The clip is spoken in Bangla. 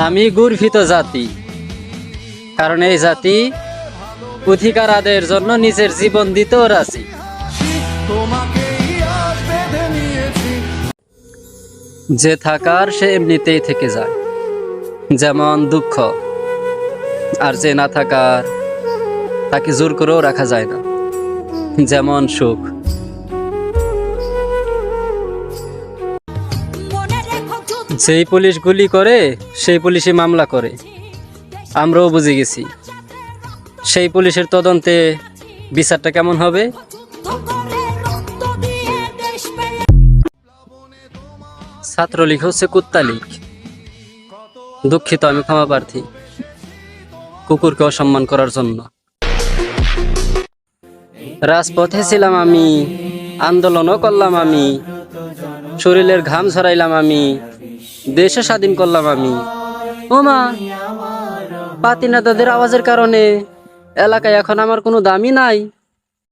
আমি গর্বিত জাতি, কারণ এই জাতি অধিকার আদায়ের জন্য নিজের জীবন দিতেও রাজি। যে থাকার সে এমনিতেই থেকে যায়, যেমন দুঃখ, আর যে না থাকার তাকে জোর করেও রাখা যায় না, যেমন সুখ। যেই পুলিশ গুলি করে সেই পুলিশই মামলা করে, আমরাও বুঝে গেছি। সেই পুলিশের তদন্তে বিচারটা কেমন হবে? ছাত্রলীগ হচ্ছে কুত্তা লীগ। দুঃখিত, আমি ক্ষমা প্রার্থী কুকুরকে অসম্মান করার জন্য। রাজপথে ছিলাম আমি, আন্দোলনও করলাম আমি, শরীরের ঘাম ঝরাইলাম আমি, দেশও স্বাধীন করলাম আমি। ওমা, পাতি নেতাদের আওয়াজের কারণে এলাকায় এখন আমার কোনো দামই নাই।